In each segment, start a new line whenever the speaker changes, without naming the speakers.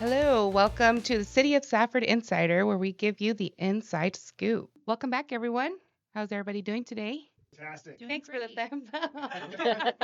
Hello, welcome to the City of Safford Insider, where we give you the inside scoop. Welcome back, everyone. How's everybody doing today?
Fantastic.
Thanks for the thumbs up.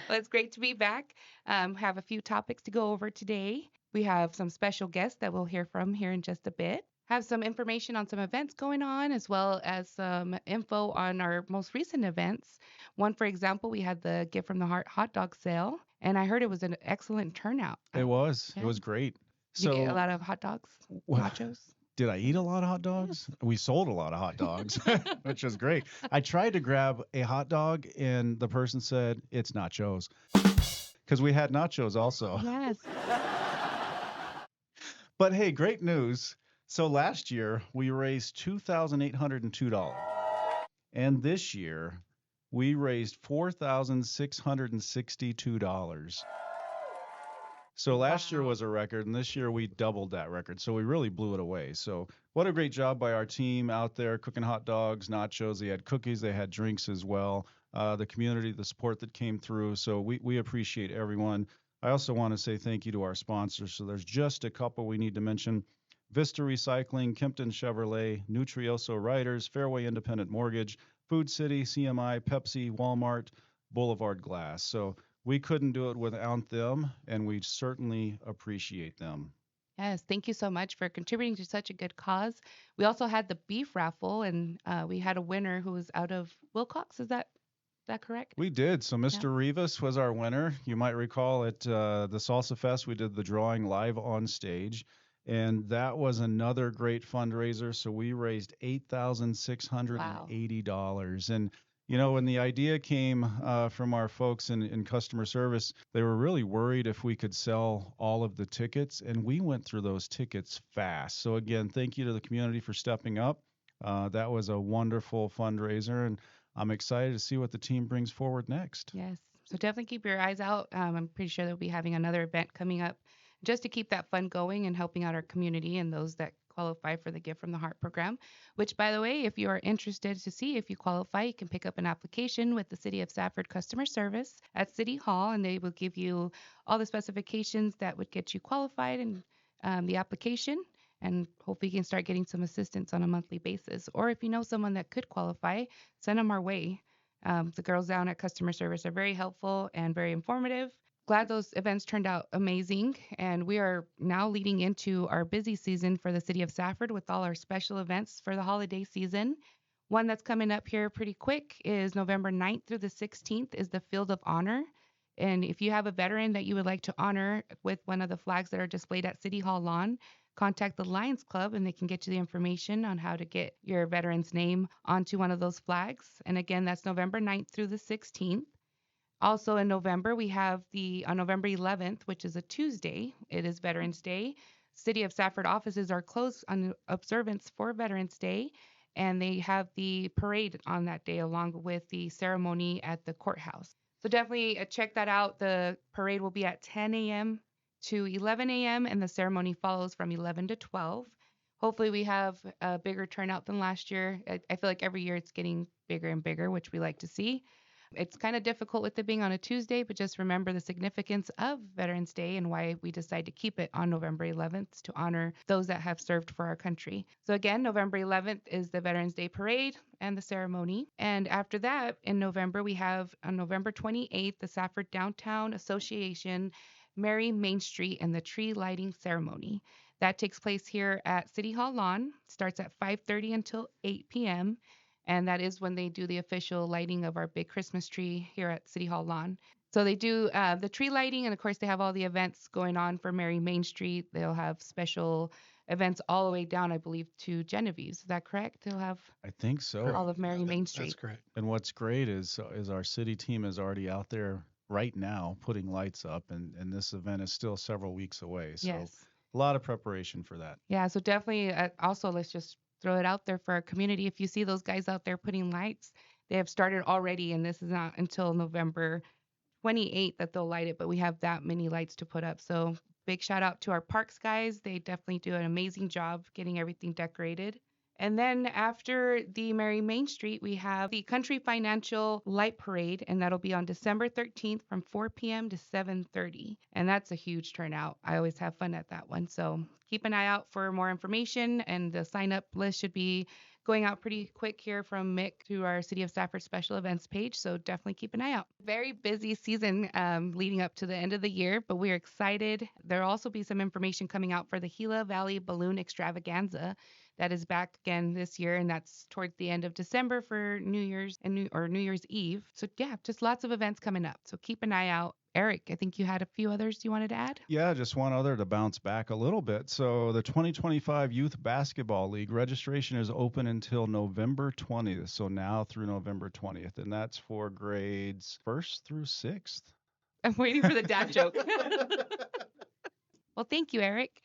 Well, it's great to be back. Have a few topics to go over today. We have some special guests that we'll hear from here in just a bit. Have some information on some events going on, as well as some info on our most recent events. One, for example, we had the Gift from the Heart hot dog sale, and I heard it was an excellent turnout.
It was. It
Yeah.
was great.
Did you get a
So,
lot of hot dogs,
well,
nachos?
did I eat a lot of hot dogs? We sold a lot of hot dogs, which was great. I tried to grab a hot dog, and the person said, it's nachos. Because we had nachos also.
Yes.
But hey, great news. So last year, we raised $2,802. And this year, we raised $4,662. So last year
Wow.
was a record, and this year we doubled that record. So we really blew it away. So what a great job by our team out there cooking hot dogs, nachos. They had cookies, they had drinks as well. The community, the support that came through. So we appreciate everyone. I also want to say thank you to our sponsors. So there's just a couple we need to mention. Vista Recycling, Kempton Chevrolet, Nutrioso Riders, Fairway Independent Mortgage, Food City, CMI, Pepsi, Walmart, Boulevard Glass. So we couldn't do it without them, and we certainly appreciate them.
Yes. Thank you so much for contributing to such a good cause. We also had the beef raffle, and we had a winner who was out of Wilcox. Is that correct?
We did. So
Yeah.
Mr. Rivas was our winner. You might recall at the Salsa Fest, we did the drawing live on stage, and that was another great fundraiser. So we raised
Wow.
$8,680. And when the idea came from our folks in customer service, they were really worried if we could sell all of the tickets, and we went through those tickets fast. So again, thank you to the community for stepping up. That was a wonderful fundraiser, and I'm excited to see what the team brings forward next.
Yes. So definitely keep your eyes out. I'm pretty sure they'll be having another event coming up just to keep that fun going and helping out our community and those that qualify for the Gift from the Heart program. Which, by the way, if you are interested to see if you qualify, you can pick up an application with the City of Safford customer service at City Hall, and they will give you all the specifications that would get you qualified and the application. And hopefully, you can start getting some assistance on a monthly basis. Or if you know someone that could qualify, send them our way. The girls down at customer service are very helpful and very informative. Glad those events turned out amazing. And we are now leading into our busy season for the City of Safford with all our special events for the holiday season. One that's coming up here pretty quick is November 9th through the 16th is the Field of Honor. And if you have a veteran that you would like to honor with one of the flags that are displayed at City Hall lawn, contact the Lions Club and they can get you the information on how to get your veteran's name onto one of those flags. And again, that's November 9th through the 16th. Also in November, we have on November 11th, which is a Tuesday, it is Veterans Day. City of Safford offices are closed on observance for Veterans Day, and they have the parade on that day along with the ceremony at the courthouse. So definitely check that out. The parade will be at 10 a.m. to 11 a.m., and the ceremony follows from 11 to 12. Hopefully, we have a bigger turnout than last year. I feel like every year it's getting bigger and bigger, which we like to see. It's kind of difficult with it being on a Tuesday, but just remember the significance of Veterans Day and why we decide to keep it on November 11th to honor those that have served for our country. So, again, November 11th is the Veterans Day parade and the ceremony. And after that, in November, we have on November 28th, the Safford Downtown Association Merry Main Street and the tree lighting ceremony. That takes place here at City Hall lawn, starts at 5:30 until 8 p.m. And that is when they do the official lighting of our big Christmas tree here at City Hall lawn. So they do the tree lighting, and of course, they have all the events going on for Mary Main Street. They'll have special events all the way down, I believe, to Genevieve's. Is that correct? They'll have
I think
for
so.
all of Mary Main
That's
Street.
correct.
And what's great is our city team is already out there right now putting lights up, and this event is still several weeks away. So
Yes.
a lot of preparation for that.
Yeah. So definitely, also, let's just throw it out there for our community. If you see those guys out there putting lights, they have started already, and this is not until November 28th that they'll light it, but we have that many lights to put up. So big shout out to our parks guys. They definitely do an amazing job getting everything decorated. And then after the Merry Main Street, we have the Country Financial Light Parade, and that'll be on December 13th from 4 p.m. to 7:30. And that's a huge turnout. I always have fun at that one. So keep an eye out for more information, and the sign up list should be going out pretty quick here from Mick to our City of Safford special events page. So definitely keep an eye out. Very busy season leading up to the end of the year, but we're excited. There'll also be some information coming out for the Gila Valley Balloon Extravaganza that is back again this year, and that's towards the end of December for New Year's and New Year's Eve. So yeah, just lots of events coming up. So keep an eye out. Eric, I think you had a few others you wanted to add.
Yeah, just one other to bounce back a little bit. So the 2025 Youth Basketball League registration is open until November 20th. So now through November 20th, and that's for grades 1st through 6th.
I'm waiting for the dad joke. Well, thank you, Eric.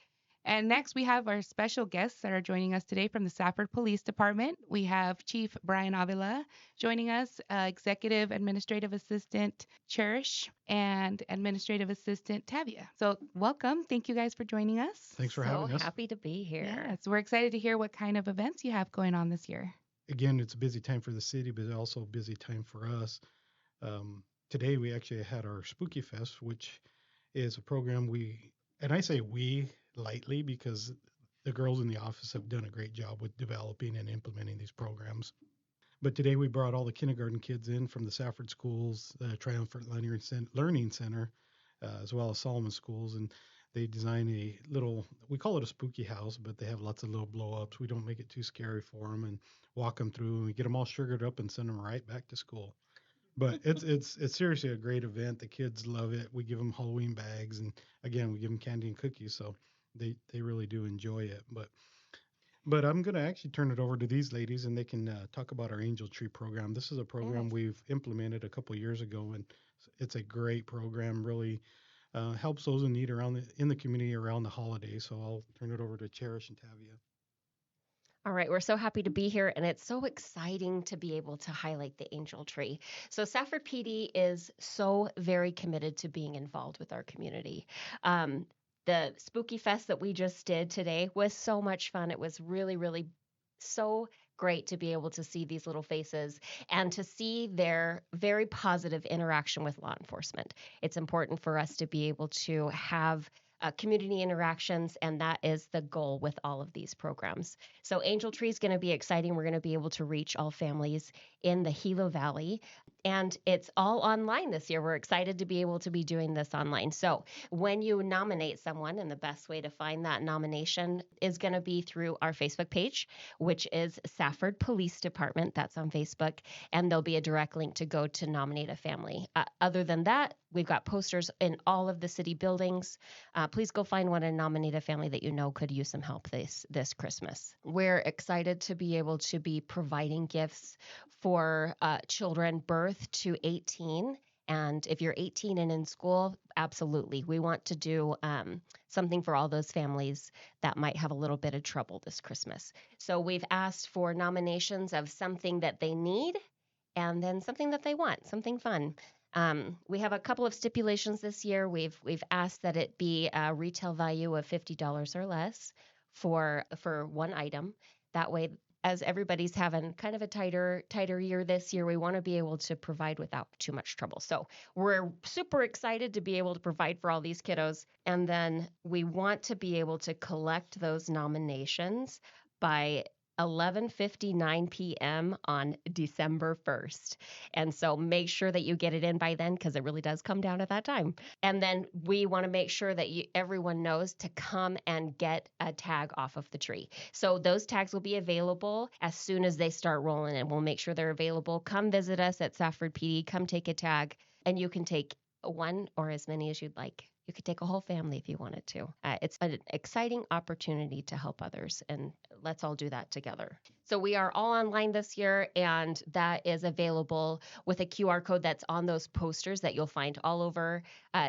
And next, we have our special guests that are joining us today from the Safford Police Department. We have Chief Brian Avila joining us, Executive Administrative Assistant Cherish, and Administrative Assistant Tavia. So welcome. Thank you guys for joining us.
Thanks for having us.
So happy to be here.
Yeah, so we're excited to hear what kind of events you have going on this year.
Again, it's a busy time for the city, but also a busy time for us. Today, we actually had our Spooky Fest, which is a program and I say we lightly because the girls in the office have done a great job with developing and implementing these programs. But today we brought all the kindergarten kids in from the Safford schools, the Triumphant Learning Center, as well as Solomon schools, and they design a little, we call it a spooky house, but they have lots of little blow-ups. We don't make it too scary for them and walk them through, and we get them all sugared up and send them right back to school. But it's seriously a great event. The kids love it. We give them Halloween bags, and again, we give them candy and cookies, so they really do enjoy it. But I'm going to actually turn it over to these ladies, and they can talk about our Angel Tree program. This is a program we've implemented a couple years ago, and it's a great program. Really helps those in need in the community around the holidays. So I'll turn it over to Cherish and Tavia.
All right, we're so happy to be here, and it's so exciting to be able to highlight the Angel Tree. So Safford PD is so very committed to being involved with our community. The Spooky Fest that we just did today was so much fun. It was really, really so great to be able to see these little faces and to see their very positive interaction with law enforcement. It's important for us to be able to have community interactions, and that is the goal with all of these programs. So Angel Tree is going to be exciting. We're going to be able to reach all families in the Gila Valley, and it's all online this year. We're excited to be able to be doing this online. So when you nominate someone, and the best way to find that nomination is going to be through our Facebook page, which is Safford Police Department. That's on Facebook, and there'll be a direct link to go to nominate a family. Other than that, we've got posters in all of the city buildings. Please go find one and nominate a family that you know could use some help this Christmas. We're excited to be able to be providing gifts for children birth to 18. And if you're 18 and in school, absolutely. We want to do something for all those families that might have a little bit of trouble this Christmas. So we've asked for nominations of something that they need and then something that they want, something fun. We have a couple of stipulations this year. We've asked that it be a retail value of $50 or less for one item. That way, as everybody's having kind of a tighter year this year, we want to be able to provide without too much trouble. So we're super excited to be able to provide for all these kiddos. And then we want to be able to collect those nominations by 11:59 p.m. on December 1st. And so make sure that you get it in by then, because it really does come down at that time. And then we want to make sure that everyone knows to come and get a tag off of the tree. So those tags will be available as soon as they start rolling, and we'll make sure they're available. Come visit us at Safford PD. Come take a tag, and you can take one or as many as you'd like. You could take a whole family if you wanted to. It's an exciting opportunity to help others, and let's all do that together. So we are all online this year, and that is available with a QR code that's on those posters that you'll find all over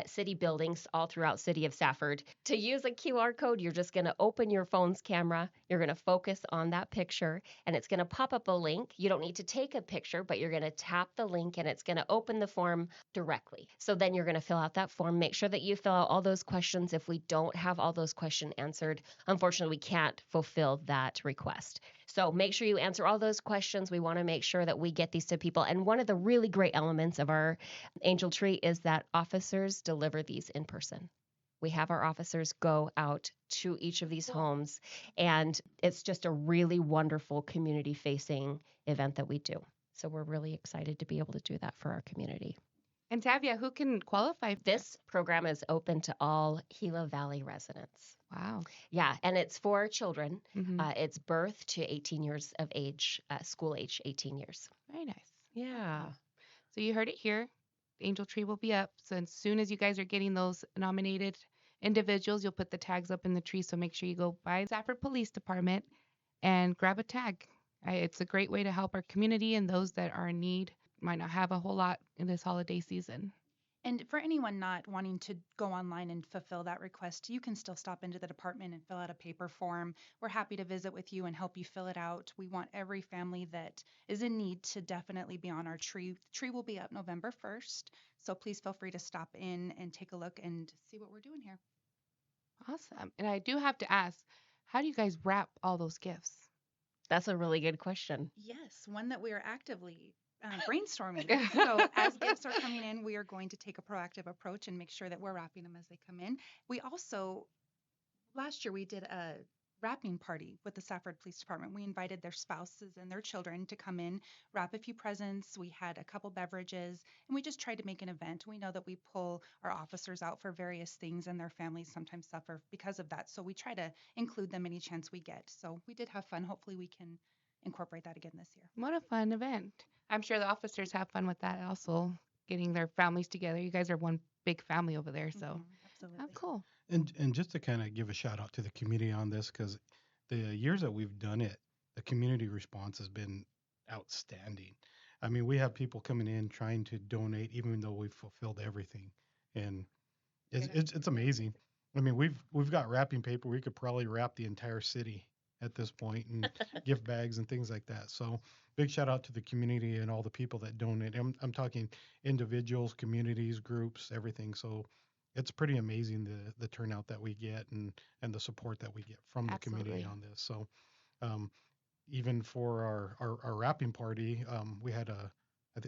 city buildings all throughout City of Safford. To use a QR code, you're just going to open your phone's camera. You're going to focus on that picture, and it's going to pop up a link. You don't need to take a picture, but you're going to tap the link, and it's going to open the form directly. So then you're going to fill out that form. Make sure that you fill out all those questions. If we don't have all those questions answered, unfortunately, we can't fulfill that that request. So make sure you answer all those questions. We want to make sure that we get these to people. And one of the really great elements of our Angel Tree is that officers deliver these in person. We have our officers go out to each of these homes, and it's just a really wonderful community-facing event that we do. So we're really excited to be able to do that for our community.
And Tavia, who can qualify?
This program is open to all Gila Valley residents.
Wow.
Yeah, and it's for children.
Mhm.
It's birth to 18 years of age, school age 18 years.
Very nice.
Yeah.
So you heard it here. The Angel Tree will be up. So as soon as you guys are getting those nominated individuals, you'll put the tags up in the tree. So make sure you go by Safford Police Department and grab a tag. It's a great way to help our community and those that are in need. Might not have a whole lot in this holiday season.
And for anyone not wanting to go online and fulfill that request, you can still stop into the department and fill out a paper form. We're happy to visit with you and help you fill it out. We want every family that is in need to definitely be on our tree. The tree will be up November 1st, so please feel free to stop in and take a look and see what we're doing here.
Awesome. And I do have to ask, how do you guys wrap all those gifts?
That's a really good question.
Yes, one that we are actively brainstorming. So as gifts are coming in, we are going to take a proactive approach and make sure that we're wrapping them as they come in. We also, last year we did a wrapping party with the Safford Police Department. We invited their spouses and their children to come in, wrap a few presents. We had a couple beverages, and we just tried to make an event. We know that we pull our officers out for various things, and their families sometimes suffer because of that. So we try to include them any chance we get. So we did have fun. Hopefully we can incorporate that again this year.
What a fun event. I'm sure the officers have fun with that also, getting their families together. You guys are one big family over there, so
Absolutely.
oh, cool.
And just to kind of give a shout out to the community on this, because the years that we've done it, the community response has been outstanding. I mean, we have people coming in trying to donate, even though we've fulfilled everything, and it's amazing. I mean, we've got wrapping paper. We could probably wrap the entire city at this point, and gift bags and things like that. So big shout out to the community and all the people that donate. I'm talking individuals, communities, groups, everything. So it's pretty amazing the turnout that we get and the support that we get from the community
Absolutely.
on this. So even for our wrapping party, we had I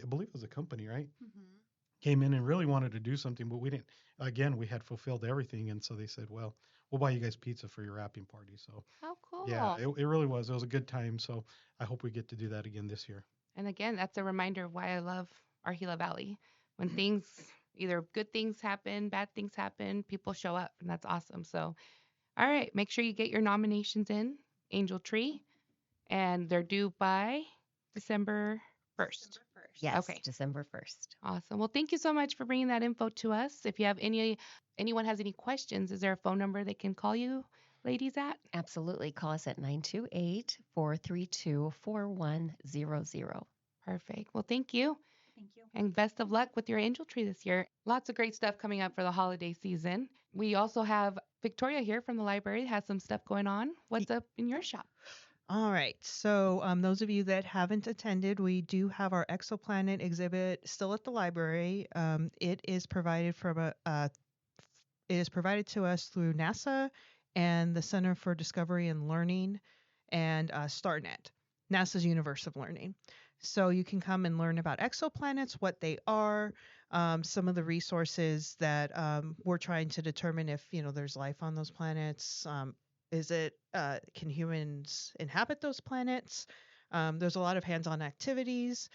believe it was a company, right? Came in and really wanted to do something, but we didn't. Again, we had fulfilled everything, and so they said, "Well, we'll buy you guys pizza for your wrapping party." So
How cool.
yeah, it really was. It was a good time. So I hope we get to do that again this year.
And again, that's a reminder of why I love our Gila Valley. When things, either good things happen, bad things happen, people show up, and that's awesome. So, all right, make sure you get your nominations in, Angel Tree, and they're due by December 1st.
Yes,
Okay.
December 1st.
Awesome. Well, thank you so much for bringing that info to us. If you have anyone has any questions, is there a phone number they can call you ladies at?
Absolutely. Call us at 928-432-4100.
Perfect. Well, thank you.
Thank you.
And best of luck with your Angel Tree this year. Lots of great stuff coming up for the holiday season. We also have Victoria here from the library, has some stuff going on. What's up in your shop?
All right. So those of you that haven't attended, we do have our exoplanet exhibit still at the library. It is provided to us through NASA and the Center for Discovery and Learning and StarNet, NASA's Universe of Learning. So you can come and learn about exoplanets, what they are, some of the resources that we're trying to determine if there's life on those planets. Can humans inhabit those planets? There's a lot of hands-on activities.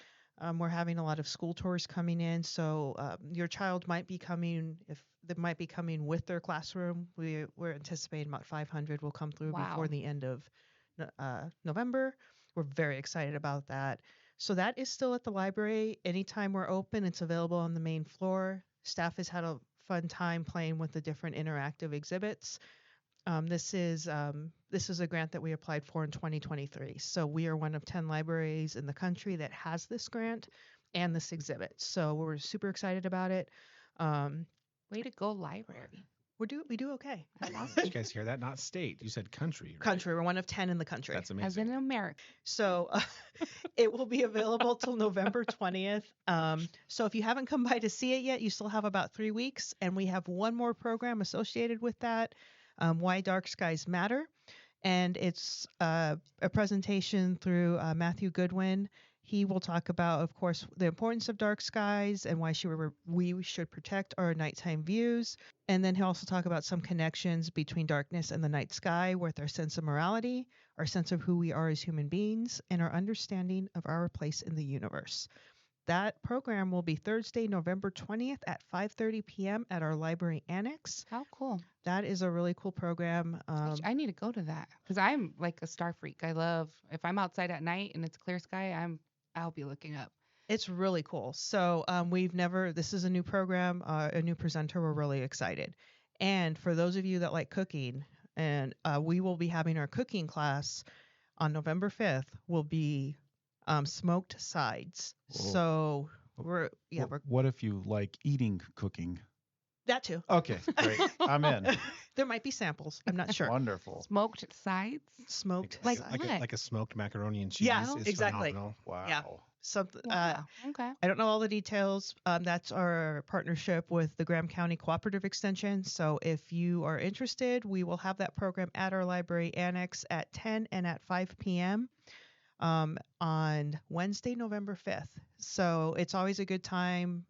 We're having a lot of school tours coming in. So your child might be coming, if they might be coming with their classroom. We're anticipating about 500 will come through
Wow.
before the end of November. We're very excited about that. So that is still at the library. Anytime we're open, it's available on the main floor. Staff has had a fun time playing with the different interactive exhibits. This is a grant that we applied for in 2023. So we are one of 10 libraries in the country that has this grant and this exhibit. So we're super excited about it.
Way to go, library.
We do okay.
Did you guys hear that? Not state. You said country. Right?
Country. We're one of 10 in the country.
That's
As
amazing.
in America.
So it will be available till November 20th. So if you haven't come by to see it yet, you still have about 3 weeks. And we have one more program associated with that, Why Dark Skies Matter. And it's a presentation through Matthew Goodwin. He will talk about, of course, the importance of dark skies and why we should protect our nighttime views. And then he'll also talk about some connections between darkness and the night sky with our sense of morality, our sense of who we are as human beings, and our understanding of our place in the universe. That program will be Thursday, November 20th at 5:30 p.m. at our library annex.
How cool.
That is a really cool program.
I need to go to that because I'm like a star freak. I love if I'm outside at night and it's clear sky, I'll be looking up.
It's really cool. So this is a new program, a new presenter. We're really excited. And for those of you that like cooking, and we will be having our cooking class on November 5th, will be smoked sides.
Whoa.
So
What if you like eating cooking?
that too.
Okay, great. I'm in.
There might be samples. I'm not sure.
Wonderful.
Smoked sides.
Smoked
Like
sides.
what?
like a smoked macaroni and cheese.
Yeah,
is
exactly.
phenomenal.
Wow.
Yeah. Something.
Wow. Okay.
I don't know all the details. That's our partnership with the Graham County Cooperative Extension. So if you are interested, we will have that program at our library annex at 10 and at 5 p.m. On Wednesday, November 5th. So it's always a good time.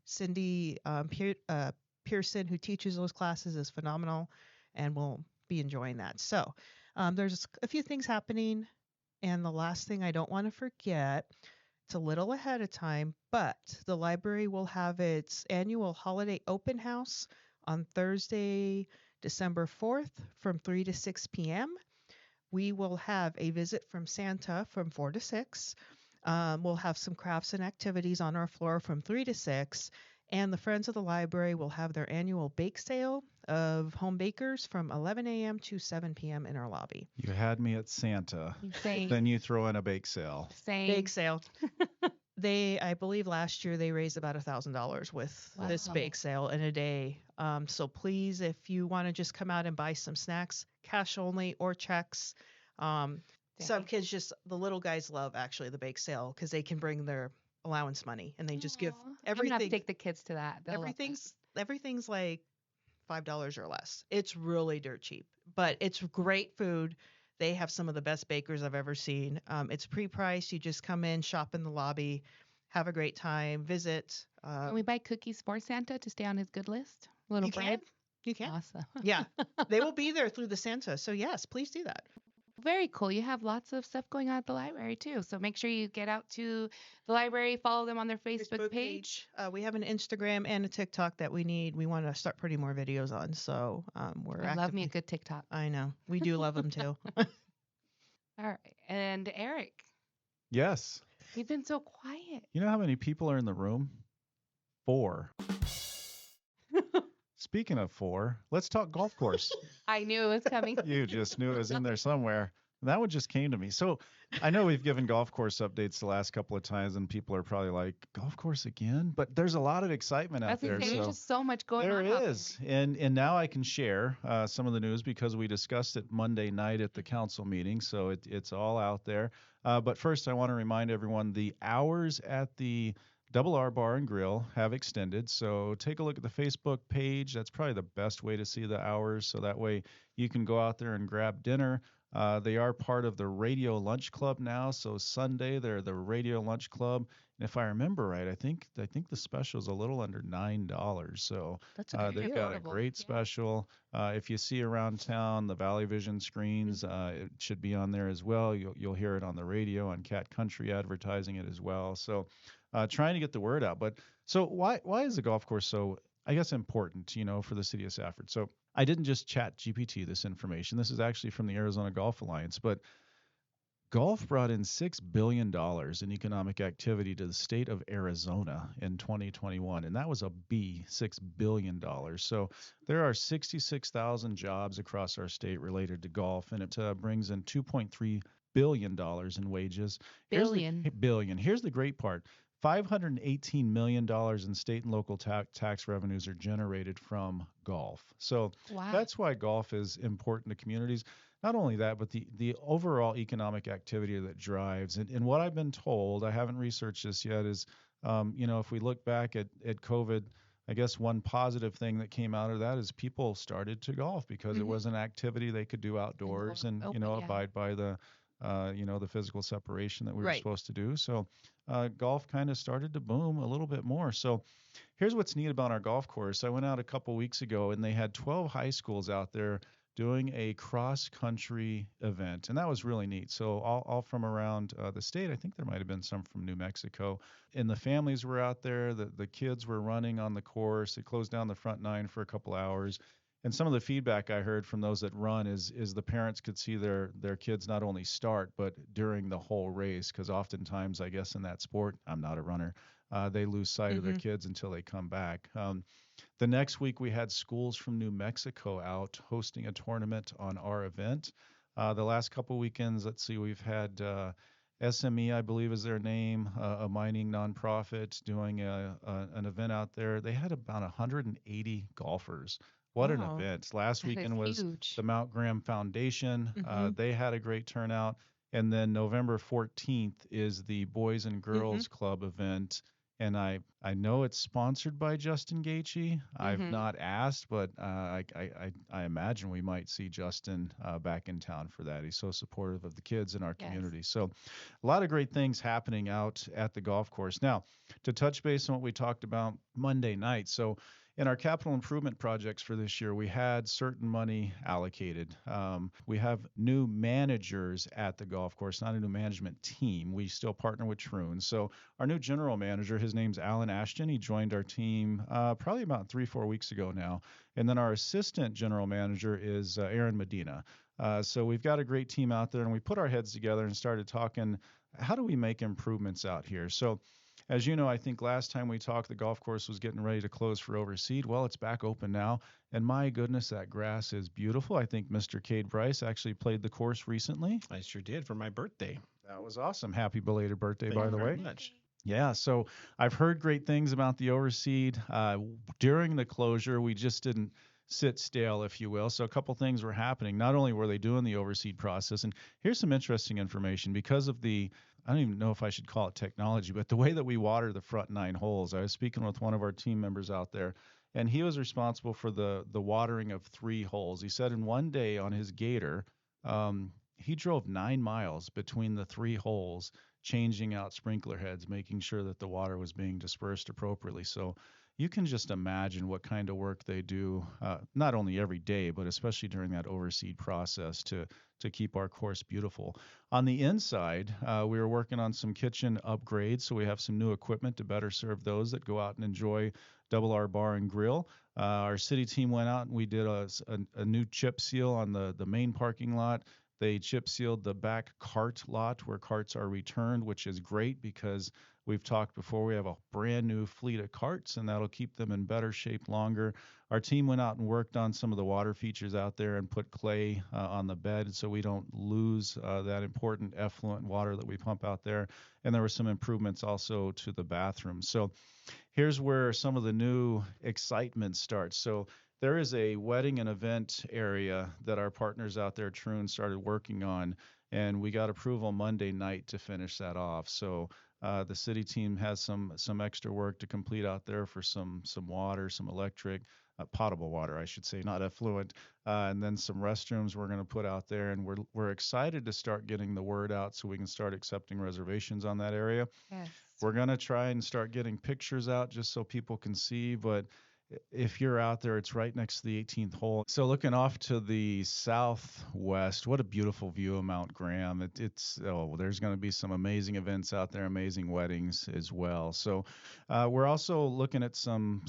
Cindy Pearson, who teaches those classes, is phenomenal, and we'll be enjoying that. So there's a few things happening. And the last thing I don't want to forget, it's a little ahead of time, but the library will have its annual holiday open house on Thursday, December 4th from 3 to 6 p.m. We will have a visit from Santa from 4 to 6. We'll have some crafts and activities on our floor from 3 to 6. And the Friends of the Library will have their annual bake sale of home bakers from 11 a.m. to 7 p.m. in our lobby.
You had me at Santa.
Same.
Then you throw in a bake sale.
Same.
Bake sale. I believe last year they raised about $1,000 with this
Wow.
bake sale in a day. So please, if you want to just come out and buy some snacks, cash only or checks. Some kids the little guys love actually the bake sale because they can bring their allowance money and they just give
Aw. I'm gonna
everything.
have to take the kids to that. They'll love that.
Everything's like $5 or less. It's really dirt cheap, but it's great food. They have some of the best bakers I've ever seen. It's pre-priced. You just come in, shop in the lobby, have a great time, visit.
Can we buy cookies for Santa to stay on his good list? A little
You can.
bribe.
You can.
Awesome.
Yeah, they will be there through the Santa. So yes, please do that.
Very cool. You have lots of stuff going on at the library too. So make sure you get out to the library, follow them on their Facebook page.
We have an Instagram and a TikTok that we want to start putting more videos on. So we're
I love me a good TikTok.
I know. We do love them too.
All right. And Eric,
Yes.
you've been so quiet.
You know how many people are in the room? 4. Speaking of 4, let's talk golf course.
I knew it was coming.
You just knew it was in there somewhere. That one just came to me. So I know we've given golf course updates the last couple of times, and people are probably like, golf course again? But there's a lot of excitement out there.
There's
So
just so much going on.
there
out
is. And now I can share some of the news because we discussed it Monday night at the council meeting. So it's all out there. But first, I want to remind everyone the hours at the Double R Bar and Grill have extended. So take a look at the Facebook page. That's probably the best way to see the hours. So that way you can go out there and grab dinner. They are part of the Radio Lunch Club now. So Sunday, they're the Radio Lunch Club. And if I remember right, I think the special is a little under $9. So
That's a
they've got a great special. If you see around town the Valley Vision screens, it should be on there as well. You'll hear it on the radio, on Cat Country advertising it as well. So trying to get the word out. But so why is the golf course so, I guess, important, for the city of Safford? So I didn't just chat GPT this information. This is actually from the Arizona Golf Alliance. But golf brought in $6 billion in economic activity to the state of Arizona in 2021, and that was a B, $6 billion. So there are 66,000 jobs across our state related to golf, and it brings in $2.3 billion in wages. Billion. Here's the great part. $518 million in state and local tax revenues are generated from golf. So that's why golf is important to communities. Not only that, but the overall economic activity that drives. And what I've been told, I haven't researched this yet, is, if we look back at COVID, I guess one positive thing that came out of that is people started to golf because it was an activity they could do outdoors and,
open, yeah.
abide by the, the physical separation that we were
Right.
supposed to do. So golf kind of started to boom a little bit more. So here's what's neat about our golf course. I went out a couple weeks ago and they had 12 high schools out there doing a cross-country event, and that was really neat. So all from around the state. I think there might have been some from New Mexico. And the families were out there. The kids were running on the course. They closed down the front nine for a couple hours. And some of the feedback I heard from those that run is the parents could see their kids not only start, but during the whole race, because oftentimes, I guess, in that sport, I'm not a runner, they lose sight of their kids until they come back. The next week, we had schools from New Mexico out hosting a tournament on our event. The last couple weekends, let's see, we've had SME, I believe is their name, a mining nonprofit doing an event out there. They had about 180 golfers. What an
Wow.
event. Last
That is
weekend was
huge.
the Mount Graham Foundation.
Mhm.
They had a great turnout. And then November 14th is the Boys and Girls Club event. And I know it's sponsored by Justin Gaethje. I've not asked, but I imagine we might see Justin back in town for that. He's so supportive of the kids in our
Yes.
community. So a lot of great things happening out at the golf course. Now, to touch base on what we talked about Monday night. So in our capital improvement projects for this year, we had certain money allocated. We have new managers at the golf course, not a new management team. We still partner with Troon. So our new general manager, his name's Alan Ashton. He joined our team probably about 3-4 weeks ago now. And then our assistant general manager is Aaron Medina. So we've got a great team out there, and we put our heads together and started talking, how do we make improvements out here? So as you know, I think last time we talked, the golf course was getting ready to close for overseed. Well, it's back open now. And my goodness, that grass is beautiful. I think Mr. Cade Bryce actually played the course recently.
I sure did for my birthday.
That was awesome. Happy belated birthday,
Thank
by
you
the
very
way.
much.
Yeah, so I've heard great things about the overseed. During the closure, we just didn't sit stale, if you will. So a couple things were happening. Not only were they doing the overseed process, and here's some interesting information because of I don't even know if I should call it technology, but the way that we water the front 9 holes. I was speaking with one of our team members out there, and he was responsible for the watering of 3 holes. He said in one day on his Gator, he drove 9 miles between the 3 holes, changing out sprinkler heads, making sure that the water was being dispersed appropriately. So you can just imagine what kind of work they do, not only every day, but especially during that overseed process to keep our course beautiful. On the inside, we were working on some kitchen upgrades, so we have some new equipment to better serve those that go out and enjoy Double R Bar and Grill. Our city team went out and we did a new chip seal on the main parking lot. They chip sealed the back cart lot where carts are returned, which is great because we've talked before. We have a brand new fleet of carts, and that'll keep them in better shape longer. Our team went out and worked on some of the water features out there and put clay on the bed so we don't lose that important effluent water that we pump out there. And there were some improvements also to the bathroom. So here's where some of the new excitement starts. So there is a wedding and event area that our partners out there, Troon, started working on, and we got approval Monday night to finish that off. So the city team has some extra work to complete out there for some water, some electric, potable water, I should say, not effluent, and then some restrooms we're going to put out there, and we're excited to start getting the word out so we can start accepting reservations on that area.
Yes.
We're going to try and start getting pictures out just so people can see, but if you're out there, it's right next to the 18th hole. So looking off to the southwest, what a beautiful view of Mount Graham. There's going to be some amazing events out there, amazing weddings as well. So we're also looking at some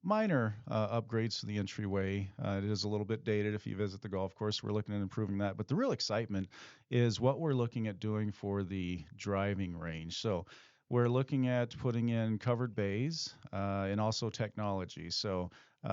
minor upgrades to the entryway. It is a little bit dated if you visit the golf course. We're looking at improving that. But the real excitement is what we're looking at doing for the driving range. So we're looking at putting in covered bays and also technology. So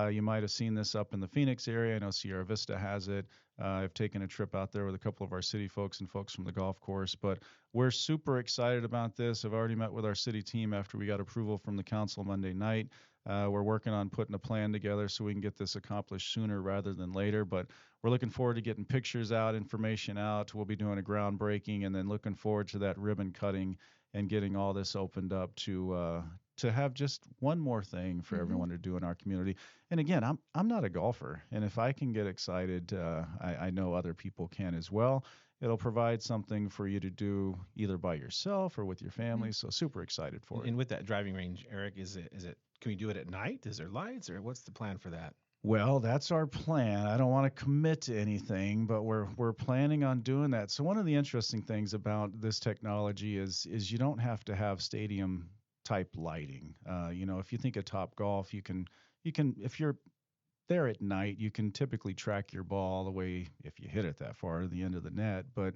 you might have seen this up in the Phoenix area. I know Sierra Vista has it. I've taken a trip out there with a couple of our city folks and folks from the golf course. But we're super excited about this. I've already met with our city team after we got approval from the council Monday night. We're working on putting a plan together so we can get this accomplished sooner rather than later. But we're looking forward to getting pictures out, information out. We'll be doing a groundbreaking and then looking forward to that ribbon cutting and getting all this opened up to to have just one more thing for everyone to do in our community. And again, I'm not a golfer, and if I can get excited, I know other people can as well. It'll provide something for you to do either by yourself or with your family. So super excited for it.
And with that driving range, Eric, is it can we do it at night? Is there lights, or what's the plan for that?
Well, that's our plan. I don't want to commit to anything, but we're planning on doing that. So one of the interesting things about this technology is you don't have to have stadium type lighting. If you think of Top Golf, you can if you're there at night, you can typically track your ball all the way, if you hit it that far, to the end of the net. But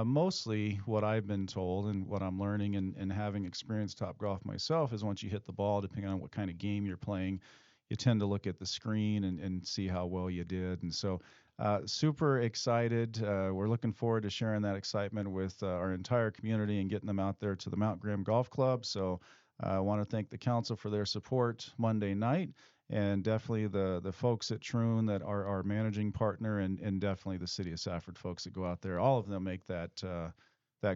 mostly what I've been told and what I'm learning and having experienced Top Golf myself is once you hit the ball, depending on what kind of game you're playing, you tend to look at the screen and see how well you did. And so super excited. We're looking forward to sharing that excitement with our entire community and getting them out there to the Mount Graham Golf Club. So I want to thank the council for their support Monday night, and definitely the folks at Troon that are our managing partner, and definitely the City of Safford folks that go out there. All of them make that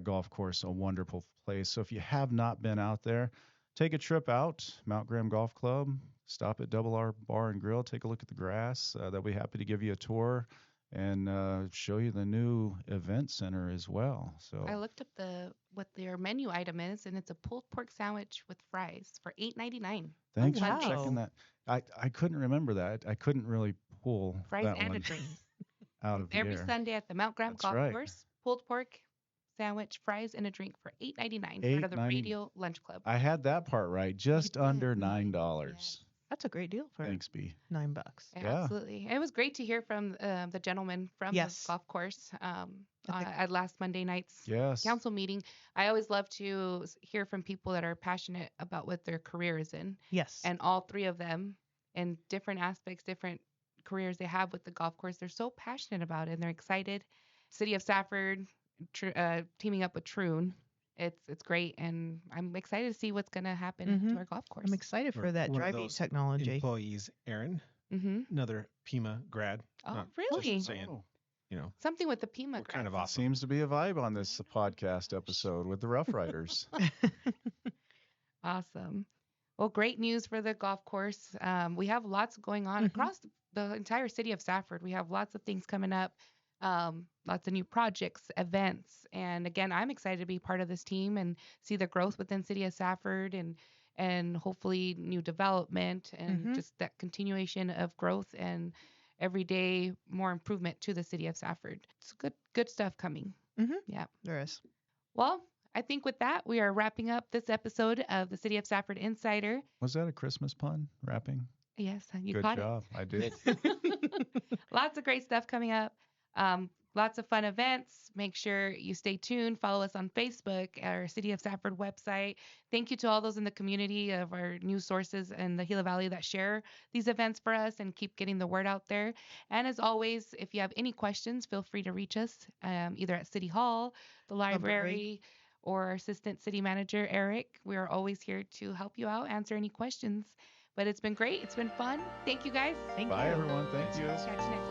golf course a wonderful place. So if you have not been out there, take a trip out, Mount Graham Golf Club, stop at Double R Bar and Grill, take a look at the grass. They'll be happy to give you a tour and show you the new event center as well. So
I looked up what their menu item is, and it's a pulled pork sandwich with fries for $8.99.
thanks
wow.
for checking that. I couldn't remember that. I couldn't really pull
Fries
that
and
one
a drink.
out of the
Every
air.
Sunday at the Mount Graham
That's
Golf
right.
Course, pulled pork sandwich, fries, and a drink for $8.99. Part of the
$8.99.
Radio Lunch Club.
I had that part right, just
did.
under $9.
Yes.
That's a great deal for
Thanks, B.
$9.
Yeah.
Absolutely. It was great to hear from the gentleman from
Yes.
the golf course
I think-
at last Monday night's
Yes.
council meeting. I always love to hear from people that are passionate about what their career is in.
Yes.
And all three of them, in different aspects, different careers they have with the golf course, they're so passionate about it and they're excited. City of Safford teaming up with Troon. It's great, and I'm excited to see what's going to happen to our golf course.
I'm excited for that
One of
driving
those
technology.
Employees, Aaron,
Mm-hmm.
another Pima grad.
Oh,
Not
really?
just saying,
Something with the Pima.
we're kind of
grass.
awesome.
Seems to be a vibe on this podcast episode with the Rough Riders.
Awesome. Well, great news for the golf course. We have lots going on across the entire city of Safford. We have lots of things coming up, lots of new projects, events. And again, I'm excited to be part of this team and see the growth within City of Safford and hopefully new development and just that continuation of growth and everyday more improvement to the City of Safford. It's good stuff coming. Yeah.
There is.
Well, I think with that, we are wrapping up this episode of the City of Safford Insider.
Was that a Christmas pun? Rapping?
Yes, you
Good
caught
job. I did.
it. Lots of great stuff coming up. Lots of fun events. Make sure you stay tuned. Follow us on Facebook, our City of Safford website. Thank you to all those in the community of our news sources in the Gila Valley that share these events for us and keep getting the word out there. And as always, if you have any questions, feel free to reach us either at City Hall, the library, or our Assistant City Manager, Eric. We are always here to help you out, answer any questions. But it's been great. It's been fun. Thank you, guys.
Thank
Bye,
you.
everyone. Thank you.
Catch you next time.